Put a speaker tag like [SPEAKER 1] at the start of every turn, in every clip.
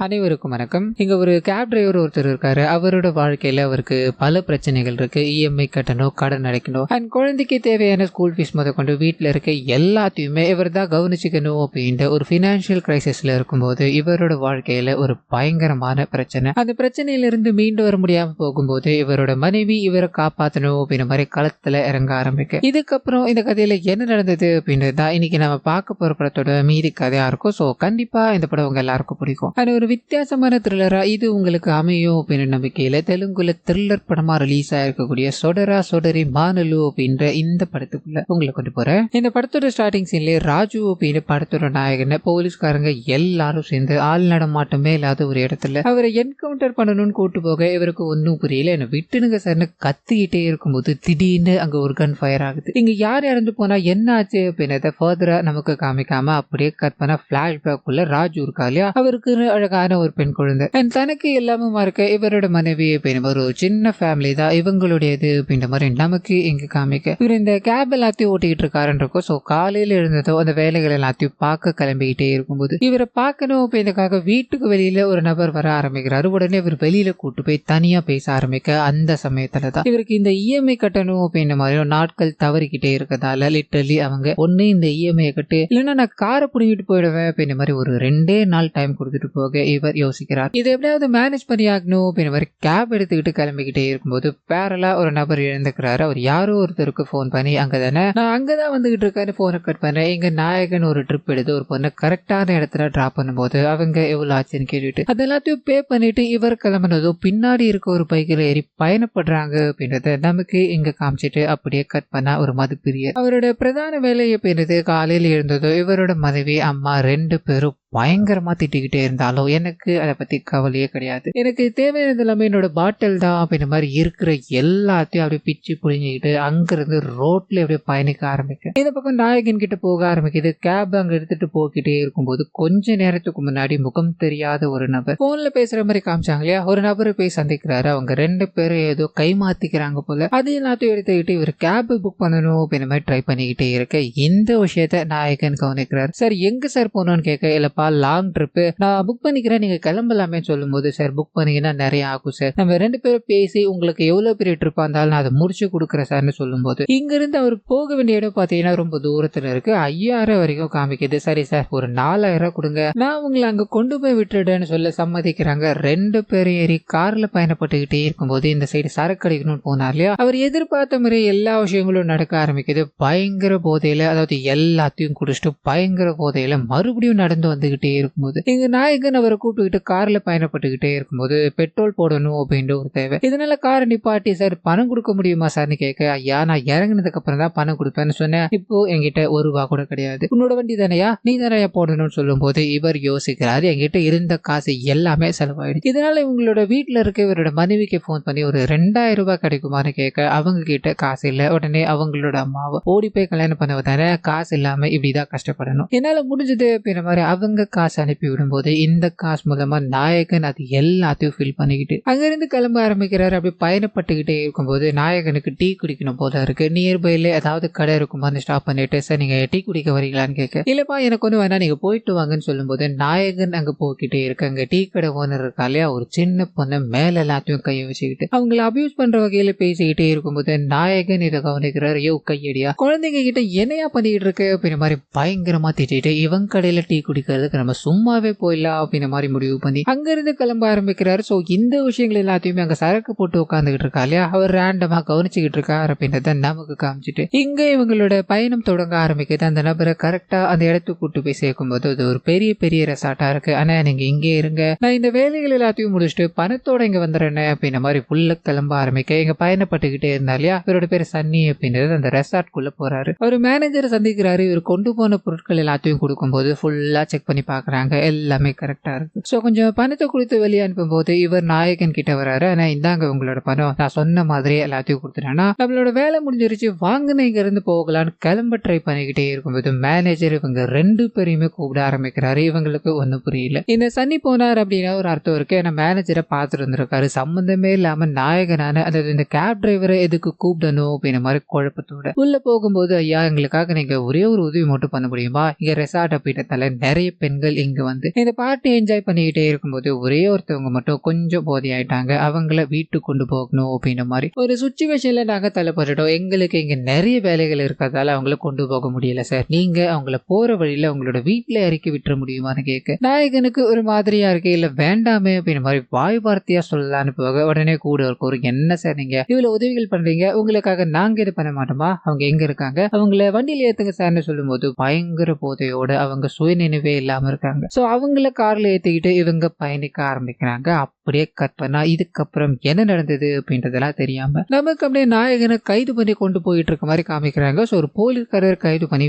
[SPEAKER 1] அனைவருக்கும் வணக்கம். இங்க ஒரு கேப் டிரைவர் ஒருத்தர் இருக்காரு. அவரோட வாழ்க்கையில அவருக்கு பல பிரச்சனைகள் இருக்கு. இஎம்ஐ கட்டணும், கடன் அடைக்கணும், அண்ட் குழந்தைக்கு தேவையான ஸ்கூல் ஃபீஸ் முதற்கொண்டு வீட்டில் இருக்க எல்லாத்தையுமே இவர் தான் கவனிச்சுக்கணும் அப்படின்ற ஒரு ஃபினான்ஷியல் கிரைசிஸ்ல இருக்கும்போது இவரோட வாழ்க்கையில ஒரு பயங்கரமான பிரச்சனை. அந்த பிரச்சனையிலிருந்து மீண்டு வர முடியாம போகும்போது இவரோட மனைவி இவரை காப்பாற்றணும் அப்படின்ற மாதிரி களத்துல இறங்க ஆரம்பிக்க. இதுக்கப்புறம் இந்த கதையில என்ன நடந்தது அப்படின்றது தான் இன்னைக்கு நம்ம பார்க்க போற படத்தோட மீதி கதையா இருக்கும். ஸோ கண்டிப்பா இந்த படம் உங்க எல்லாருக்கும் பிடிக்கும். அது ஒரு வித்தியாசமான த்ரில்லரா இது உங்களுக்கு அமையும் அப்படின்னு நம்பிக்கையில தெலுங்குல த்ரில்லர் படமா ரிலீஸ் ஆயிருக்கக்கூடிய சொடரா சொடரி மானலு அப்படின்ற இந்த படத்துக்குள்ள உங்களை கொண்டு போறேன். இந்த படத்தோட ஸ்டார்டிங் சீன்ல ராஜு அப்படின்னு படத்தோட நாயகனை போலீஸ்காரங்க எல்லாரும் சேர்ந்து ஆள் நடமாட்டமே இல்லாத ஒரு இடத்துல அவரை என்கவுண்டர் பண்ணணும்னு கூட்டு போக இவருக்கு ஒன்னும் புரியல. என்ன விட்டுனுங்க சார்னு கத்திக்கிட்டே இருக்கும்போது திடீர்னு அங்க ஒரு கன் ஃபயர் ஆகுது. இங்க யார் இறந்து போனா என்ன ஆச்சு அப்படின்றத ஃபர்தரா நமக்கு காமிக்காம அப்படியே கட் பண்ண பிளாஷ்பேக் உள்ள ராஜு இருக்கா இல்லையா, அவருக்கு அழகான ஒரு பெண் குழந்தை அண்ட் தனக்கு எல்லாமே மறக்க இவரோட மனைவி ஒரு சின்ன ஃபேமிலி தான் இவங்களுடையது அப்படின்ற மாதிரி நமக்கு இங்க காமிக்க இவர் இந்த கேப் எல்லாத்தையும் ஓட்டிக்கிட்டு இருக்காருன்றக்கும். ஸோ காலையில இருந்ததோ அந்த வேலைகள் எல்லாத்தையும் பார்க்க கிளம்பிக்கிட்டே இருக்கும்போது இவரை பார்க்கணும் அப்படின்றக்காக வீட்டுக்கு வெளியில ஒரு நபர் வர ஆரம்பிக்கிறாரு. உடனே இவர் வெளியில கூட்டு போய் தனியா பேச ஆரம்பிக்க அந்த சமயத்துல தான் இவருக்கு இந்த இஎம்ஐ கட்டணும் அப்படின்ற மாதிரி நாட்கள் தவறிக்கிட்டே இருக்கதால லிட்டரலி அவங்க ஒன்னு இந்த இஎம்ஐ கட்டு இல்லைன்னா நான் காரை பிடிக்கிட்டு போயிடுவேன் அப்படின்ற மாதிரி ஒரு 2 நாள் டைம் கொடுத்துட்டு போக இவர் யோசிக்கிறார். இது எப்படியாவது மேனேஜ் பண்ணி ஆகணும் அப்படின்ற மாதிரி கேப் எடுத்துக்கிட்டு கிளம்பிக்கிட்டே இருக்கும்போது பேரலா ஒரு நபர் இழந்துக்கிறாரு. அவர் யாரோ ஒருத்தருக்கு போன் பண்ணி அங்கதானே நான் அங்கதான் வந்துகிட்டு இருக்கேன்னு போனை கட் பண்றேன். எங்க நாயகன் ஒரு ட்ரிப் எடுத்து ஒரு பொண்ணை கரெக்டான இடத்துல டிராப் பண்ணும்போது அவங்க எவ்வளவு ஆச்சுன்னு கேட்டுட்டு அது எல்லாத்தையும் பே பண்ணிட்டு இவர் கிளம்புனதும் பின்னாடி இருக்க ஒரு பைக்கில் ஏறி பயணப்படுறாங்க அப்படின்றத நமக்கு இங்க காமிச்சிட்டு அப்படியே கட் பண்ணா ஒரு மதுப்பிரியர். அவரோட பிரதான வேலையை அப்படின்றது காலையில இருந்ததோ இவரோட மனைவி அம்மா 2 பேரும் பயங்கரமா திட்டிக்கிட்டே இருந்தாலும் எனக்கு அதை பத்தி கவலையே கிடையாது. எனக்கு தேவையானது எல்லாமே என்னோட பாட்டில் தான் அப்படின்ற மாதிரி இருக்கிற எல்லாத்தையும் அப்படியே பிச்சு புழிஞ்சிக்கிட்டு அங்கிருந்து ரோட்ல அப்படியே பயணிக்க ஆரம்பிக்க இந்த பக்கம் நாயகன் கிட்ட போக ஆரம்பிக்குது. கேப் அங்க எடுத்துட்டு போக்கிட்டே இருக்கும்போது கொஞ்ச நேரத்துக்கு முன்னாடி முகம் தெரியாத ஒரு நபர் போன்ல பேசுற மாதிரி காமிச்சாங்க இல்லையா, ஒரு நபரை போய் சந்திக்கிறாரு. அவங்க 2 பேரும் ஏதோ கை மாத்திக்கிறாங்க போல. அது எல்லாத்தையும் எடுத்துக்கிட்டு இவர் கேப் புக் பண்ணணும் அப்படின்ற மாதிரி ட்ரை பண்ணிக்கிட்டே இருக்க இந்த விஷயத்த நாயகன் கவனிக்கிறார். சார் எங்க சார் போனோம்னு கேட்க இல்லப்பா லாங் ட்ரிப் நான் புக் பண்ணிக்கிறேன் நீங்க கிளம்பலாமே சொல்லும் போது சார் புக் பண்ணீங்கன்னா நிறைய ஆகும் சார், நம்ம 2 பேரும் பேசி உங்களுக்கு எவ்வளவு பெரிய ட்ரிப்பா இருந்தாலும் நான் அதை முடிச்சு கொடுக்குறேன் சார்னு சொல்லும் போது இங்க இருந்து அவர் போக வேண்டிய இடம் பாத்தீங்கன்னா ரொம்ப தூரத்துல இருக்கு. 5000 வரைக்கும் காமிக்குது. சரி சார் ஒரு 4000 கொடுங்க நான் உங்களை அங்க கொண்டு போய் விட்டுடுன்னு சொல்ல சம்மதிக்கிறாங்க. 2 பேரும் ஏறி கார்ல பயணப்பட்டுக்கிட்டே இருக்கும்போது இந்த சைடு சரக்கு அடிக்கணும்னு போனார் இல்லையா, அவர் எதிர்பார்த்த மாதிரி எல்லா விஷயங்களும் நடக்க ஆரம்பிக்குது. பயங்கர போதையில அதாவது எல்லாத்தையும் குடிச்சிட்டு பயங்கர போதையில மறுபடியும் நடந்து வந்துகிட்டே இருக்கும்போது எங்க நாயகன் அவரை கூப்பிட்டுக்கிட்டு கார்ல பயணப்பட்டுக்கிட்டே இருக்கும்போது பெட்ரோல் போடணும் அப்படின்ற ஒரு தேவை. இதனால காரை நிப்பாட்டி சார் பணம் கொடுக்க முடியுமா சார்னு கேட்க ஐயா நான் இறங்கினதுக்கு அப்புறம் தான் பணம் கொடுப்பேன்னு சொன்னேன், இப்போ என்கிட்ட ₹1 கூட கிடையாது, உன்னோட வண்டி தானையா நீ தானையா போடணும்னு சொல்லும் போது இவர் யோசிக்கிறாரு. என்கிட்ட இருந்த காசு எல்லாமே செலவாயிடுச்சு. இதனால இவங்களோட வீட்டுல இருக்க இவரோட மனைவிக்கு போன் பண்ணி ஒரு ₹2000 கிடைக்குமான்னு கேட்க அவங்க கிட்ட காசு இல்ல. உடனே அவங்களோட அம்மாவை ஓடி போய் கல்யாணம் பண்ண தானே காசு இல்லாம இப்படிதான் கஷ்டப்படணும், என்னால முடிஞ்சது அப்படின்ற மாதிரி அவங்க காசு அனுப்பி விடும்போது இந்த காசு மூலமா நாயகன் அது எல்லாத்தையும் ஃபில் பண்ணிக்கிட்டு அங்கிருந்து கிளம்ப ஆரம்பிக்கிறாரு. அப்படி பயணப்பட்டுக்கிட்டே இருக்கும்போது நாயகனுக்கு டீ குடிக்கணும் போல இருக்கு. நியர்பைல ஏதாவது கடை இருக்குமான்னு ஸ்டாப் பண்ணிட்டு சார் நீங்க டீ குடிக்க வரீங்களான்னு கேட்க இல்லப்பா எனக்கு ஒண்ணு வேணா நீங்க போயிட்டு வாங்கன்னு சொல்லும் போது நாயகன் அங்க போய்கிட்டே இருக்கு. அங்க டீ கடை ஓனர் இருக்கா இல்லையா, ஒரு சின்ன பொண்ணு மேல எல்லாத்தையும் கையை வச்சுக்கிட்டு அவங்களை அபியூஸ் பண்ற வகையில பேசிக்கிட்டே இருக்கும்போது நாயகன் இதை கவனிக்கிறாரு. யோ கையடியா குழந்தைங்க கிட்ட என்னையா பண்ணிட்டு இருக்கு அப்படின்ற மாதிரி பயங்கரமா திட்டிட்டு இவங்க கடையில டீ குடிக்கிறதுக்கு நம்ம சும்மாவே போயிடலாம் அப்படின்ற மாதிரி முடிவு பண்ணி அங்கிருந்து கிளம்ப ஆரம்பிக்கிறாரு. ஸோ இந்த விஷயங்கள் எல்லாத்தையுமே அங்க சரக்கு போட்டு உட்காந்துக்கிட்டு இருக்கா இல்லையா, அவர் ரேண்டமா கவனிச்சுக்கிட்டு இருக்காரு அப்படின்றத நமக்கு காமிச்சிட்டு இங்க இவங்களோட பயணம் தொடங்க ஆரம்பிக்குது. அந்த நபரை கரெக்டா அந்த இடத்துக்கு கூட்டு போய் சேர்க்கும் போது அது ஒரு பெரிய பெரிய ரெசார்ட்டா இருக்கு. ஆனா நீங்க இங்கே இருங்க நான் இந்த வேலைகள் எல்லாத்தையும் முடிச்சுட்டு பணத்தோட இங்க வந்துடுறேன் அப்படின்ற மாதிரி புல்ல கிளம்ப ஆரம்பிக்க இங்க பயணப்பட்டுக்கிட்டே இருந்தா இல்லையா, இவரோட பேர் சன்னி அப்படின்றது அந்த ரெசார்ட் குள்ள போறாரு. ஒரு மேனேஜரை சந்திக்கிறாரு. இவர் கொண்டு போன பொருட்கள் எல்லாத்தையும் கொடுக்கும்போது ஃபுல்லா செக் பண்ணி பாக்குறாங்க, எல்லாமே கரெக்டா இருக்கு. சோ கொஞ்சம் பணத்தை கொடுத்து வெளியே அனுப்பும் போது இவர் நாயகன் கிட்ட வராரு. ஆனா இந்தாங்க உங்களோட பணம் நான் சொன்ன மாதிரி எல்லாத்தையும் கொடுத்துட்டேன்னா நம்மளோட வேலை முடிஞ்சிருச்சு வாங்கின இங்க இருந்து போகலான்னு கிளம்ப ட்ரை பண்ணிக்கிட்டே இருக்கும்போது மேனேஜர் இவங்க 2 பேரையுமே கூப்பிட ஆரம்பிக்கிறாரு. இவங்களுக்கு ஒன்னும் புரியல. இந்த சன்னி போனார் அப்படின்னா ஒரு அர்த்தம் இருக்கு. ஏன்னா மேனேஜரை பார்த்துட்டு இருந்திருக்காரு. சம்பந்தமே இல்லாம நாயகனான அதாவது இந்த கேப் டிரைவரை எதுக்கு கூப்பிடணும் அப்படின்ற மாதிரி குழப்பத்தோட உள்ள போகும்போது ஐயா எங்களுக்காக நீங்க ஒரே ஒரு உதவி மட்டும் பண்ண முடியுமா, இங்க ரெசார்ட் அப்படின்றதால நிறைய பெண்கள் இங்க வந்து இந்த பார்ட்டி என்ஜாய் பண்ணிக்கிட்டே இருக்கும்போது ஒரே ஒருத்தவங்க மட்டும் கொஞ்சம் போதை ஆயிட்டாங்க. அவங்கள வீட்டுக்கு கொண்டு போகணும் அப்படின்ற மாதிரி ஒரு சுச்சுவேஷன்ல நாங்க தள்ளப்பட்டுட்டோம். எங்களுக்கு இங்க நிறைய வேலைகள் இருக்கிறதால அவங்கள கொண்டு போக முடியல சார். நீங்க அவங்கள போற வழியில உங்களோட வீட்டுல இறக்கி விட்டுற முடியுமான்னு கேட்க நாயகனுக்கு ஒரு மாதிரியா இருக்கு. இல்ல வேண்டாமே அப்படின்ற மாதிரி வாய் வார்த்தையா சொல்லலான்னு போக உடனே கூட ஒரு என்ன சார் நீங்க இவ்வளவு உதவிகள் பண்றீங்க, உங்களுக்காக நாங்க இது பண்ண மாட்டோமா, அவங்க எங்க இருக்காங்க, அவங்கள வண்டியில ஏத்துங்க சார்னு சொல்லும்போது பயங்கர போதையோட அவங்க சுயநினைவே இல்லாம இருக்காங்க. சோ அவங்கள கார்ல ஏத்திக்கிட்டு இவங்க பயணிக்க ஆரம்பிக்கிறாங்க. அப்படியே கட் பண்ணா இதுக்கப்புறம் என்ன நடந்தது அப்படின்றதெல்லாம் தெரியாம நமக்கு அப்படியே நாயகனை கைது பண்ணி கொண்டு போயிட்டு இருக்க மாதிரி காமிக்கிறாங்க. ஸோ ஒரு போலீஸ்காரர் கைது பண்ணி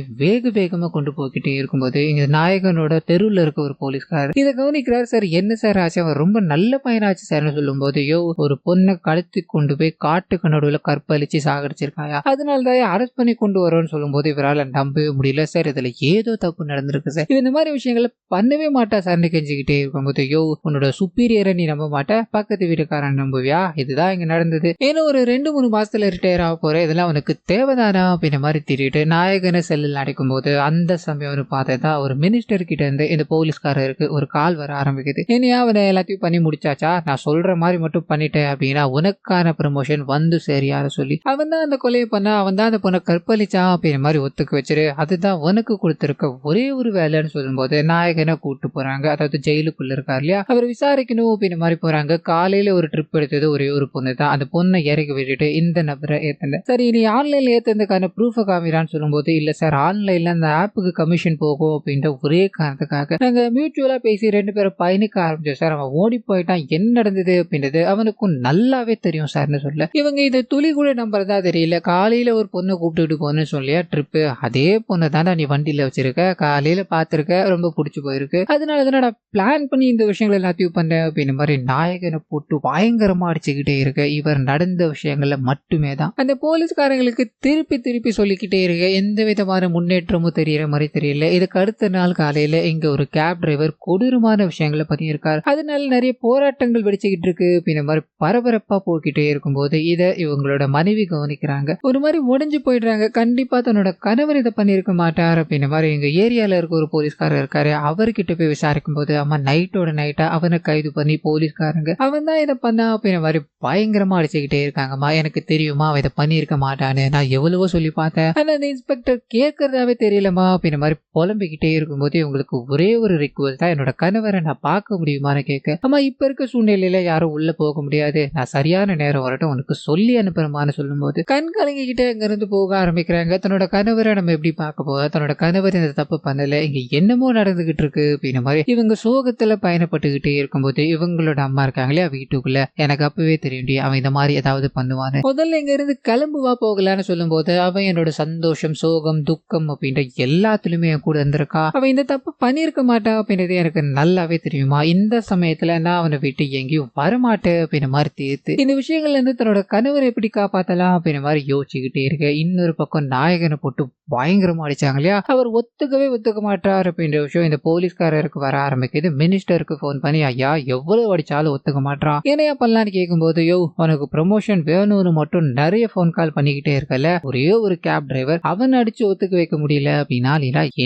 [SPEAKER 1] வேகமா கொண்டு போய்கிட்டே இருக்கும்போது இங்க நாயகனோட தெருவில் இருக்க ஒரு போலீஸ்காரர் இதை கவனிக்கிறார். சார் என்ன சார் ஆச்சு, அவன் ரொம்ப நல்ல பையனாச்சு சார்னு சொல்லும் போது, யோ ஒரு பொண்ணை கடத்தி கொண்டு போய் காட்டுக்கு நடுவில் கற்பழிச்சு சாகடிச்சிருக்காயா, அதனாலதான் அரெஸ்ட் பண்ணி கொண்டு வரோம்னு சொல்லும் போது இவரால் நம்பவே முடியல. சார் இதுல ஏதோ தப்பு நடந்திருக்கு சார், இது இந்த மாதிரி விஷயங்களை பண்ணவே மாட்டா சார்னு கெஞ்சிக்கிட்டே இருக்கும்போது, யோ உன்னோட சுப்பீரியரை நீ நம்ப மாட்ட, பக்கத்து வீட்டுக்காரன் நம்புவியா, இதுதான் இங்க நடந்தது, ஏன்னா ஒரு 2-3 மாசத்துல ரிட்டையர் ஆக போற, இதெல்லாம் உனக்கு தேவைதானா அப்படின்ற மாதிரி திரிட்டு நாயகனை செல்லில் அடைக்கும் போது அந்த சமயம் பார்த்தா ஒரு மினிஸ்டர் கிட்ட இருந்து இந்த போலீஸ்காரருக்கு ஒரு கால் வர ஆரம்பிக்குது. என்னையா அவனை எல்லாத்தையும் பண்ணி முடிச்சாச்சா, நான் சொல்ற மாதிரி மட்டும் பண்ணிட்டேன் அப்படின்னா உனக்கான ப்ரமோஷன் வந்து சரியார சொல்லி அவன் தான் அந்த கொலையை பண்ணா, அவன் தான் அந்த பொண்ணை கற்பழிச்சா அப்படின்ற மாதிரி ஒத்துக்க வச்சிரு, அதுதான் உனக்கு கொடுத்திருக்க ஒரே ஒரு வேலைன்னு சொல்லும்போது நாயகனை கூட்டு போறாங்க. அதாவது ஜெயிலுக்குள்ள இருக்காரு இல்லையா, அவர் விசாரிக்கணும் அப்படின்ற மாதிரி போறாங்க. காலையில ஒரு ட்ரிப் எடுத்தது ஒரே ஒரு பொண்ணு தான். அந்த பொண்ணை இறக்கி விட்டுட்டு இந்த நபரை ஏத்தல. சரி நீ ஆன்லைன்ல ஏத்ததுக்கான ப்ரூஃப காமிறான்னு சொல்லும்போது, இல்ல சார் ஆன்லைன்ல அந்த ஆப்புக்கு கமிஷன் போகும் அப்படின்ற ஒரே காரணத்துக்காக நாங்க மியூச்சுவலா பேசி 2 பேரும் பயணிக்க ஆரம்பிச்சோம் சார். அவன் ஓடி போயிட்டான், என்ன நடந்தது அப்படின்றது அவனுக்கும் நல்லாவே தெரியும் சார்னு சொல்ல இவங்க இதை துளி கூட நம்புறதா தெரியல. காலையில ஒரு பொண்ணை கூப்பிட்டுட்டு போன்னு சொல்லியா ட்ரிப்பு, அதே பொண்ணை தானே நீ வண்டியில வச்சிருக்க, காலையில பாத்திருக்க, ரொம்ப பிடிச்சி போயிருக்கு, அதனால தானே நான் பிளான் பண்ணி இந்த விஷயங்கள் எல்லாத்தையும் பண்ணேன் அப்படின்ற மாதிரி நாயகனை போட்டு பயங்கரமா அடிச்சுக்கிட்டே இருக்க இவர் நடந்த விஷயங்கள்ல மட்டுமே தான் அந்த போலீஸ்காரங்களுக்கு திருப்பி சொல்லிக்கிட்டே இருக்க எந்த விதமான முன்னேற்றமும் தெரியற மாதிரி தெரியல. இதுக்கு அடுத்த நாள் காலையில இங்க ஒரு கேப் டிரைவர் கொடூரமான விஷயங்களை பத்தி இருக்காரு, அதனால நிறைய போராட்டங்கள் வெடிச்சுக்கிட்டு இருக்கு அப்படின்ற மாதிரி பரபரப்பா போய்கிட்டே இருக்கும்போது இதை இவங்களோட மனைவி கவனிக்கிறாங்க. ஒரு மாதிரி உடைஞ்சு போயிடுறாங்க. கண்டிப்பா தன்னோட கணவர் இதை பண்ணிருக்க மாட்டார் அப்படின்ற மாதிரி எங்க ஏரியால இருக்க ஒரு போலீஸ்காரர் இருக்காரு, அவர்கிட்ட போய் விசாரிக்கும் போது அம்மா நைட்டோட நைட்டா அவனை கைது பண்ணி போலீஸ்காரங்க அவன் தான் இதை பண்ணா அப்படின்ற மாதிரி பயங்கரமா அடிச்சுக்கிட்டே இருக்காங்கம்மா. எனக்கு தெரியுமா அவன் இதை பண்ணிருக்க மாட்டான்னு, நான் எவ்வளவோ சொல்லி பார்த்தேன், ஆனா அந்த இன்ஸ்பெக்டர் கேட்கறதாவே தெரியலமா அப்படின்ற மாதிரி புலம்பிக்கிட்டே இருக்கும்போது இவங்களுக்கு ஒரே ஒரு ரிக்வெஸ்ட் தான், என்னோட கணவரை நான் பார்க்க முடியுமான்னு கேட்க, அம்மா இப்ப இருக்க சூழ்நிலையில யாரும் உள்ள போக முடியாது, நான் சரியான நேரம் வரட்டும் உனக்கு சொல்லி அனுப்புறமான்னு சொல்லும் போது கண் கலங்கிக்கிட்டே அங்க இருந்து போக ஆரம்பிக்கிறாங்க. தன்னோட கணவரை நம்ம எப்படி பார்க்க போக, தன்னோட கணவர் இந்த தப்பு பண்ணல, இங்க என்னமோ நடந்துகிட்டு இருக்கு அப்படின்ற மாதிரி இவங்க சோகத்துல பயணப்பட்டுக்கிட்டே இருக்கும்போது இவங்களோட அம்மா இருக்காங்களே வீட்டுக்குள்ள, எனக்கு அப்பவே தெரியும் அவன் இந்த மாதிரி ஏதாவது பண்ணுவான்னு, முதல்ல இங்க இருந்து கிளம்புவா போகலான்னு சொல்லும் போது அவன் என்னோட சந்தோஷம் சோகம் துக்கம் அப்படின்ற எல்லாத்துலயுமே என் கூட இருந்திருக்கா, அவன் இந்த தப்பு பண்ணிருக்க மாட்டான் அப்படின்றது எனக்கு நல்லாவே தெரியுமா, இந்த சமயத்துல நான் அவனை விட்டு எங்கேயும் வரமாட்டேன் அப்படின்ற மாதிரி தீர்த்து இந்த விஷயங்கள்ல இருந்து தன்னோட கணவரை எப்படி காப்பாத்தலாம் அப்படின்ற மாதிரி யோசிச்சுக்கிட்டே இருக்க இன்னொரு பக்கம் நாயகனை போட்டு பயங்கரமா அடிச்சாங்க இல்லையா, அவர் ஒத்துக்க மாட்டார் அப்படின்ற விஷயம் இந்த போலீஸ்காரருக்கு வர ஆரம்பிக்குது. மினிஸ்டருக்கு போன் பண்ணி ஐயா எவ்வளவு அடிச்சாலும் ஒத்துக்க மாட்டான், என்னையா பண்ணலான்னு கேட்கும்போது, யோ உனக்கு ப்ரமோஷன் வேணும்னு மட்டும் நிறைய போன் கால் பண்ணிக்கிட்டே இருக்கல, ஒரே ஒரு கேப் டிரைவர் அவன் அடிச்சு ஒத்துக்க வைக்க முடியல அப்படின்னா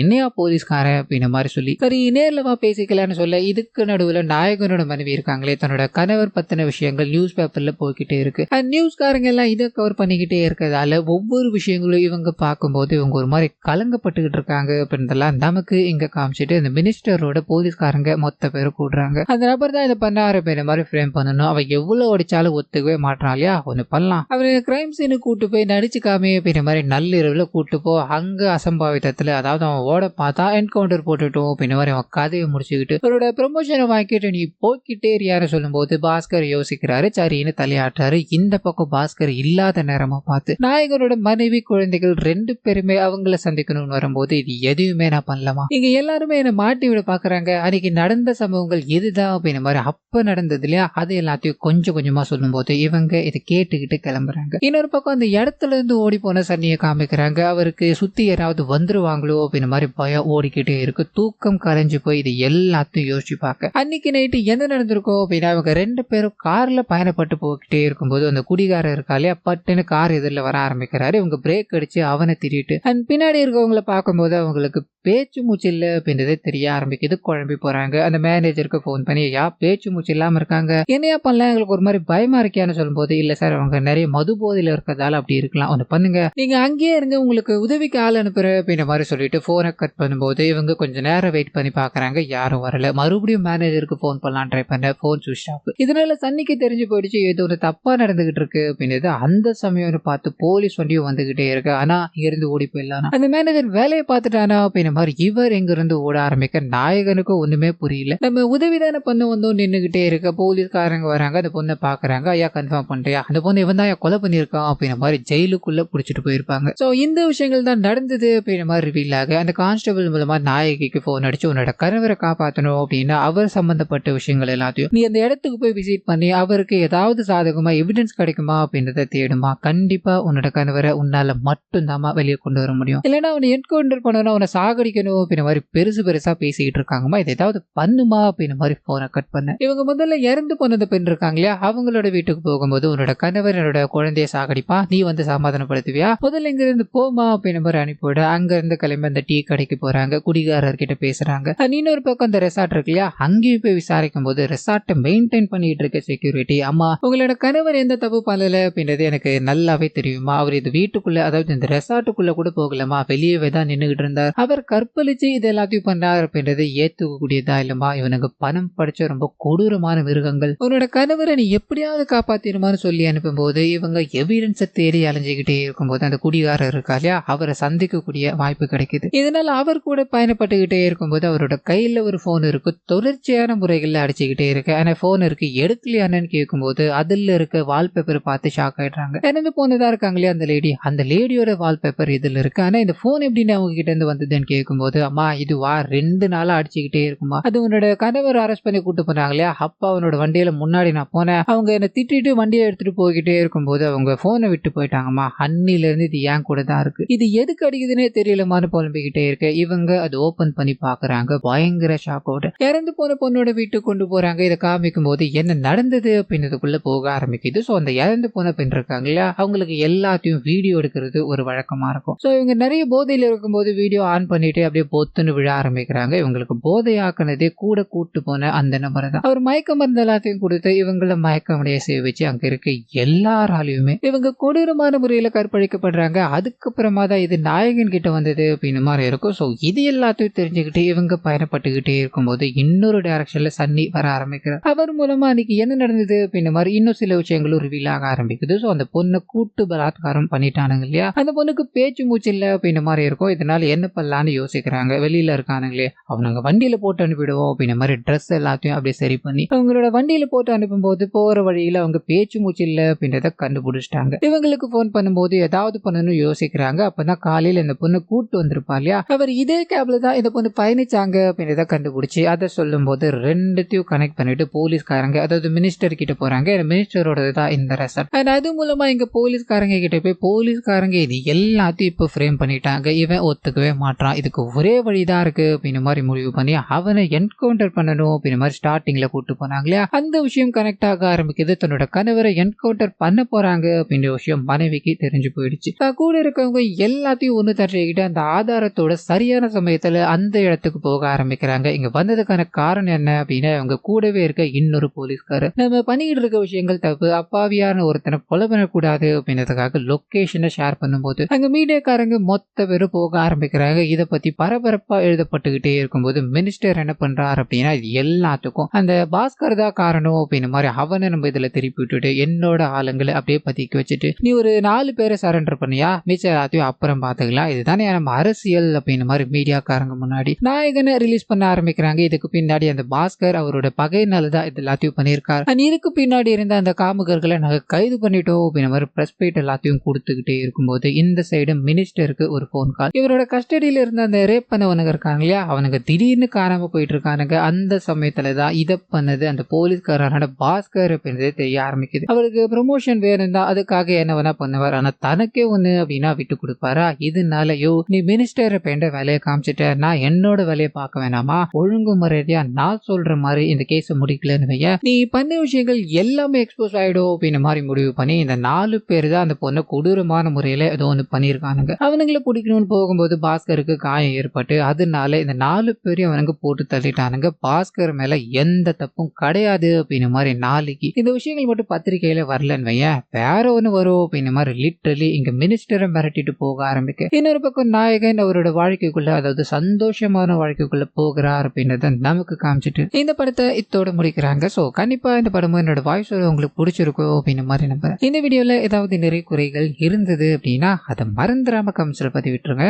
[SPEAKER 1] என்னையா போலீஸ்காரன் அப்படின்ற மாதிரி சொல்லி சரி நேர்லவா பேசிக்கலான்னு சொல்ல இதுக்கு நடுவுல நாயகனோட மனைவி இருக்காங்களே தன்னோட கணவர் பத்தின விஷயங்கள் நியூஸ் பேப்பர்ல போய்கிட்டே இருக்கு. நியூஸ்காரங்க எல்லாம் இதை கவர் பண்ணிக்கிட்டே இருக்கிறதால ஒவ்வொரு விஷயங்களும் இவங்க பார்க்கும்போது இவங்க ஒரு மாதிரி கலங்கப்பட்டுக்கிட்டு இருக்காங்க அப்படின்றதெல்லாம் நமக்கு இங்க காமிச்சிட்டு இந்த மினிஸ்டரோட போலீஸ்காரங்க மொத்த பேரும் கூடுறாங்க. அந்த நபர் தான் இதை பண்ண ஆரம்பிக்கிற மாதிரி ஃப்ரேம் பண்ணணும். அவ எவ்வளவு அடிச்சாலும் ஒத்துக்கவே மாட்டான் இல்லையா, ஒண்ணு பண்ணலாம், அவரு கிரைம் சீனு கூட்டு போய் நடிச்சுக்காமே அப்படின்ற மாதிரி நள்ளிரவுல கூட்டு போ, அங்க அசம்பாவிதத்துல அதாவது அவன் ஓட பார்த்தா என்கவுண்டர் போட்டுட்டோம் அப்படின்ற மாதிரி அவன் கதையை முடிச்சுக்கிட்டு அவரோட ப்ரமோஷனை வாங்கிட்டு நீ போய்கிட்டே யாரு சொல்லும் போது பாஸ்கர் யோசிக்கிறாரு, சரின்னு தலையாட்டுறாரு. இந்த பக்கம் பாஸ்கர் இல்லாத நேரமா பார்த்து நாயகனோட மனைவி குழந்தைகள் 2 பேருமே அவங்கள சந்திக்கணும்னு வரும்போது இது எதுவுமே நான் பண்ணலாமா, இங்க எல்லாருமே என்ன மாட்டி விட பாக்குறாங்க, அன்னைக்கு நடந்த சம்பவங்கள் இதுதான் அப்படின்ற மாதிரி அப்ப நடந்தது இல்லையா, அது எல்லாத்தையும் கொஞ்சமா சொல்லும் போது இவங்க இதை கேட்டுக்கிட்டு கிளம்புறாங்க. இன்னொரு பக்கம் அந்த இடத்துல இருந்து ஓடி போன சன்னியை காமிக்கிறாங்க. அவருக்கு சுத்தி யாராவது வந்துருவாங்களோ அப்படின்ற மாதிரி பயம் ஓடிக்கிட்டே இருக்கு. தூக்கம் கரைஞ்சு போய் இது எல்லாத்தையும் யோசிச்சு பார்க்க அன்னைக்கு நைட்டு என்ன நடந்திருக்கோம் அப்படின்னா இவங்க 2 பேரும் கார்ல பயணப்பட்டு போய்கிட்டே இருக்கும்போது அந்த குடிகாரர் இருக்காலே பட்டுன்னு கார் எதிரில் வர ஆரம்பிக்கிறாரு. இவங்க பிரேக் அடிச்சு அவனை திட்டிட்டு அண்ட் பின்னாடி இருக்கவங்களை பார்க்கும்போது அவங்களுக்கு பேச்சு மூச்சு இல்ல அப்படின்றது தெரிய ஆரம்பிக்குது. குழம்பி போறாங்க. அந்த மேனேஜருக்கு ஃபோன் பண்ணி பேச்சு மூச்சு இல்லாம இருக்காங்க, என்னையா பண்ணலாம், எங்களுக்கு ஒரு மாதிரி பயமா இருக்கியான்னு சொல்லும்போது, இல்ல சார் அவங்க நிறைய மது போதையில இருக்கிறதால அப்படி இருக்கலாம், ஒண்ணு பண்ணுங்க, நீங்க அங்கேயே இருங்க, உங்களுக்கு உதவிக்கு ஆள் அனுப்புறேன் அப்படின்ற மாதிரி சொல்லிட்டு போனை கட் பண்ணும்போது இவங்க கொஞ்ச நேரம் வெயிட் பண்ணி பாக்குறாங்க, யாரும் வரல. மறுபடியும் மேனேஜருக்கு ஃபோன் பண்ணலாம் ட்ரை பண்ண, ஃபோன் சுவிட்ச் ஆஃப். இதனால சன்னிக்கு தெரிஞ்சு போயிடுச்சு ஏதோ ஒரு தப்பா நடந்துகிட்டு இருக்கு அப்படின்றது. அந்த சமயம் பார்த்து போலீஸ் வண்டியும் வந்துகிட்டே இருக்கு. ஆனா இங்க இருந்து ஓடி போயிடலாம், அந்த மேனேஜர் வேலையை பார்த்துட்டானா அப்படின்ற மாதிரி இவர் எங்க இருந்து ஓட ஆரம்பிக்க நாயகனுக்கு ஒண்ணுமே புரியல. நம்ம உதவிதான பண்ண வந்தோம் நின்னுகிட்டே இருக்க, போலீஸ்காரங்க வராங்க, அந்த பொண்ணை பாக்குறாங்க. ஐயா கன்ஃபார்ம் பண்ணிட்டியா, அந்த பொண்ணு இவன் தான் கொலை பண்ணியிருக்கான் அப்படின்ற மாதிரி ஜெயிலுக்குள்ள புடிச்சிட்டு போயிருப்பாங்க. சோ இந்த விஷயங்கள் தான் நடந்தது அப்படின்ற மாதிரி ரிவீல் ஆக அந்த கான்ஸ்டபிள் மூலமா நாயகிக்கு போன் அடிச்சு உன்னோட கணவரை காப்பாற்றணும் அப்படின்னா அவர் சம்பந்தப்பட்ட விஷயங்கள் எல்லாத்தையும் நீ அந்த இடத்துக்கு போய் விசிட் பண்ணி அவருக்கு ஏதாவது சாதகமா எவிடன்ஸ் கிடைக்குமா அப்படின்றத தேடுமா. கண்டிப்பா உன்னோட கணவரை உன்னால மட்டும்தாமா வெளியே கொண்டு வர முடியும், இல்லைன்னா அவனை என்கவுண்டர் பண்ணணும், அவனை சாகடிக்கணும் அப்படின்ற மாதிரி பெருசு பெருசா பேசிக்கிட்டு இருக்காங்கம்மா, இதை ஏதாவது பண்ணுமா அப்படின்ற மாதிரி போனை கட் பண்ண. இவங்க முதல்ல இறந்து போனது பெண் இருக்காங்க இல்லையா, அவங்களோட வீட்டுக்கு போகும்போது உன்னோட கணவர் என்னோட குழந்தைய சாகடிப்பா, நீ வந்து சமாதானப்படுத்துவியா, முதல்ல இங்க இருந்து போமா அப்படின்ற மாதிரி அனுப்பிவிட அங்க இருந்து கிளம்பி அந்த டீ கடைக்கு போறாங்க. குடிகாரர்கிட்ட பேசுறாங்க. இன்னொரு பக்கம் அந்த ரெசார்ட் இருக்கு இல்லையா, அங்கேயும் போய் விசாரிக்கும் போது ரெசார்ட்டை மெயின்டைன் பண்ணிட்டு இருக்க செக்யூரிட்டி, அம்மா உங்களோட கணவர் எந்த தப்பு பண்ணல அப்படின்றது எனக்கு நல்லாவே தெரியுமா, அவர் இது வீட்டுக்குள்ள அதாவது இந்த ரெசார்ட்டுக்குள்ள கூட போகலமா, வெளியவே தான் நின்றுகிட்டு இருந்தார், அவர் கற்பழிச்சு இது எல்லாத்தையும் பண்ணார் அப்படின்றது ஏத்துக்கக்கூடியதா இல்லமா, இவனுக்கு பணம் படிச்ச ரொம்ப கொடூரமான மிருகங்கள், உன்னோட கணவரை நீ எப்படியாவது காப்பாத்திருமான்னு சொல்லி அனுப்பும் போது இவங்க எவிடன்ஸை தேடி அலைஞ்சுக்கிட்டே இருக்கும்போது அந்த குடிகாரர் இருக்கா இல்லையா, அவரை சந்திக்கக்கூடிய வாய்ப்பு கிடைக்குது. இதனால அவர் கூட பயணப்பட்டுக்கிட்டே இருக்கும்போது அவரோட கையில ஒரு போன் இருக்கு, தொடர்ச்சியான முறைகள்ல அடிச்சுக்கிட்டே இருக்கு. ஆனா போன் இருக்கு எடுக்கலையானு கேட்கும்போது அதுல இருக்க வால்பேப்பர் பார்த்து ஷாக் ஆயிடுறாங்க. இறந்து போனதா இருக்காங்க இல்லையா அந்த லேடியோட வால்பேப்பர் இதுல இருக்கு, ஆனா இந்த போன் எப்படின்னு அவங்க கிட்ட இருந்து வந்ததுன்னு கேட்கும்போது, அம்மா இதுவா 2 நாளா அடிச்சுக்கிட்டே இருக்குமா, அது உன்னோட கணவர் அரெஸ்ட் பண்ணி கூட்டு போனாங்க இல்லையா, அப்பா அவனோட வண்டியில முன்னாடி நான் போனேன், அவங்க என்ன திட்டிட்டு வண்டியை எடுத்துட்டு போய்கிட்டே இருக்கும்போது அவங்க போனை விட்டு போயிட்டாங்கம்மா, அன்னில இருந்து இது ஏன் கூட தான் இருக்கு, இது எதுக்கு அடிக்குதுன்னே தெரியலமான்னு புலம்பிக்கிட்டே இருக்கு. இவங்க அது ஓபன் பண்ணி பாக்குறாங்க, பயங்கர ஷாக்கோட இறந்து போன பொண்ணோட வீட்டுக்கு கொண்டு போறாங்க. இதை காமிக்கும் போது என்ன நடந்தது அப்படின்றதுக்குள்ள போக ஆரம்பிக்குது. சோ அந்த இறந்து போன பெண் இருக்காங்க இல்லையா, அவங்களுக்கு எல்லாத்தையும் வீடியோ எடுக்கிறது ஒரு வழக்கமா இருக்கும். சோ இவங்க நிறைய போதையில இருக்கும்போது வீடியோ ஆன் பண்ணிட்டு அப்படியே பொத்துன்னு விழ ஆரம்பிக்கிறாங்க. இவங்களுக்கு போதையாக்குனதே கூட கூட்டு போன அந்த நபரை தான். அவர் மயக்க மருந்து எல்லாத்தையும் கொடுத்து இவங்கள மயக்கமடைய செய்ய வச்சு அங்க இருக்க எல்லாராலையுமே இவங்க கொடூரமான முறையில கற்பழிக்கப்படுறாங்க. அதுக்கப்புறமா தான் இது நாயகன் கிட்ட வந்தது அப்படின்னு மாதிரி இருக்கும். ஸோ இது எல்லாத்தையும் தெரிஞ்சுக்கிட்டு இவங்க பயணப்பட்டுக்கிட்டே இருக்கும்போது இன்னொரு டைரக்ஷன்ல சன்னி வர ஆரம்பிக்கிறார். அவர் மூலமா அன்னைக்கு என்ன நடந்தது அப்படின்னு மாதிரி இன்னும் சில விஷயங்களும் ரிவீல் ஆக ஆரம்பிக்குது. ஸோ அந்த பொண்ணை கூட்டு பலாத்காரம் பண்ணிட்டானுங்க இல்லையா, அந்த பொண்ணுக்கு பேச்சு மூச்சு இல்லை அப்படின்னு மாதிரி இருக்கும். இதனால என்ன பண்ணலான்னு யோசிக்கிறாங்க. வெளியில இருக்கானுங்களே அவனுங்க வண்டியில போட்டு அனுப்பிடுவோம் அப்படின்னு மாதிரி ட்ரெஸ் எல்லாத்தையும் அப்படியே சரி பண்ணி அவங்களோட வண்டியில போட்டு அனுப்பும் போது போற வழியில அவங்க பேச்சு மூச்சு இல்லை அப்படின்றத கண்டுபிடிச்சிட்டாங்க. இவங்களுக்கு போன் பண்ணும்போது ஏதாவது பண்ணணும்னு யோசிக்கிறாங்க. அப்பதான் காலையில இந்த பொண்ணு கூட்டு வந்திருப்பா இல்லையா, அவர் இதே கேப்ல தான் இந்த பொண்ணு பயணிச்சாங்க அப்படின்றத கண்டுபிடிச்சு அதை சொல்லும் போது ரெண்டுத்தையும் கனெக்ட் பண்ணிட்டு போலீஸ்காரங்க அதாவது மினிஸ்டர் கிட்ட போறாங்க. மினிஸ்டரோட தான் இந்த ரெசார்ட். அது மூலமா இங்க போலீஸ்காரங்க கிட்ட போய் போலீஸ்காரங்க இது எல்லாத்தையும் இப்போ ஃப்ரேம் பண்ணிட்டாங்க, இவன் ஒத்துக்கவே மாட்டான், இதுக்கு ஒரே வழிதான் இருக்கு அப்படின்னு மாதிரி முடிவு பண்ணி அவனை என்கவுண்டர் பண்ணணும் அப்படின்னு மாதிரி ஸ்டார்டிங்ல கூட்டு போனாங்க இல்லையா, அந்த விஷயம் கனெக்ட் ஆக ஆரம்பிக்குது. தன்னோட கணவரை என்கவுண்டர் பண்ண போறாங்க அப்படின்ற விஷயம் மனைவிக்கு தெரிஞ்சு போயிடுச்சு. கூட இருக்கவங்க எல்லாத்தையும் ஒண்ணு தட்டிக்கிட்டு அந்த ஆதாரத்தோட சரியான சமயத்துல அந்த இடத்துக்கு போக ஆரம்பிக்கிறாங்க. இங்க வந்ததுக்கான காரணம் என்ன அப்படின்னா அவங்க கூடவே இருக்க இன்னொரு போலீஸ்காரர் நம்ம பண்ணிக்கிட்டு இருக்க விஷயங்கள் தப்பு, அப்பாவியான ஒருத்தனை கொலை பண்ணக்கூடாது அப்படின்றதுக்காக லொகேஷனை ஷேர் பண்ணும்போது அங்க மீடியாக்காரங்க மொத்த பேரும் போக ஆரம்பிக்கிறாங்க. இதை பத்தி பரபரப்பா எழுதப்பட்டுக்கிட்டே இருக்கும்போது மினிஸ்டர் என்ன பண்றாரு அப்படின்னா இது எல்லாத்துக்கும் அந்த பாஸ்கர் தான் காரணம் அப்படின்னு மாதிரி அவனை நம்ம இதுல திருப்பி விட்டுட்டு என்னோட ஆளுங்களை அப்படியே பத்திக்க வச்சுட்டு நீ ஒரு 4 பேரை சரண்டர் பண்ணியா, மிச்சம் எல்லாத்தையும் அப்புறம் பாத்துக்கலாம், இதுதானே நம்ம அரசியல் அப்படின்னு மாதிரி மீடியாக்காரங்க முன்னாடி நாயகனை ரிலீஸ் பண்ண ஆரம்பிக்கிறாங்க. இதுக்கு பின்னாடி அந்த பாஸ்கர் அவரோட பகையினாலதான் இது எல்லாத்தையும் பண்ணியிருக்காரு. இதுக்கு பின்னாடி இருந்த அந்த காமுகர்களை நாங்க கைது பண்ணிட்டோம் அப்படின்னு மாதிரி பிரஸ் பீட் எல்லாத்தையும் கொடுத்துக்கிட்டே இருக்கும்போது இந்த சைடு மினிஸ்டருக்கு ஒரு போன் கால். இவரோட கஸ்டடியில இருந்த அந்த ரேப் பண்ணவனுங்க இருக்காங்க இல்லையா, அவனுங்க திடீர்னு காணாம போயிட்டு இருக்கானுங்க. அந்த சமயத்துலதான் இதை பண்ணது அந்த போலீஸ்காரனோட பாஸ்கர் அப்படின்றதே தெரிய ஆரம்பிக்குது. அவருக்கு ப்ரொமோஷன் வேணும் தான், அதுக்காக என்ன வேணா பண்ணுவார், ஆனா தனக்கே ஒண்ணு அப்படின்னா விட்டு கொடுப்பாரா. இதனாலயோ நீ மினிஸ்டர் பேண்ட வேலையை காமிச்சிட்ட, நான் என்னோட வேலையை பார்க்க வேணாமா, ஒழுங்கு முறையா நான் சொல்ற மாதிரி இந்த கேஸை முடிக்கலன்னு வைய, நீ பண்ண விஷயங்கள் எல்லாமே எக்ஸ்போஸ் ஆயிடும் அப்படின்னு மாதிரி முடிவு பண்ணி இந்த 4 பேர் தான் அந்த பொண்ணை கொடூரமான முறையில ஏதோ ஒன்று பண்ணியிருக்கானுங்க. அவனுங்களை பிடிக்கணும்னு போகும்போது பாஸ்கருக்கு காயம் ஏற்பட்டு அதனால காரணத்தினால இந்த 4 பேரையும் அவனுங்க போட்டு தள்ளிட்டானுங்க. பாஸ்கர் மேல எந்த தப்பும் கிடையாது அப்படின்ற மாதிரி நாளைக்கு இந்த விஷயங்கள் மட்டும் பத்திரிகையில வரலன்னு வையேன், வேற ஒண்ணு வரும் அப்படின்ற மாதிரி லிட்டரலி இங்க மினிஸ்டரை மிரட்டிட்டு போக ஆரம்பிக்க, இன்னொரு பக்கம் நாயகன் அவரோட வாழ்க்கைக்குள்ள, அதாவது சந்தோஷமான வாழ்க்கைக்குள்ள போகிறார் அப்படின்றத நமக்கு காமிச்சிட்டு இந்த படத்தை இத்தோட முடிக்கிறாங்க. ஸோ கண்டிப்பா இந்த படமும் என்னோட வாய்ஸ் உங்களுக்கு பிடிச்சிருக்கோ அப்படின்ற மாதிரி நம்புறேன். இந்த வீடியோல ஏதாவது நிறைய குறைகள் இருந்தது அப்படின்னா அதை மறந்துடாம கமெண்ட்ஸ்ல பதிவிட்டுருங்க.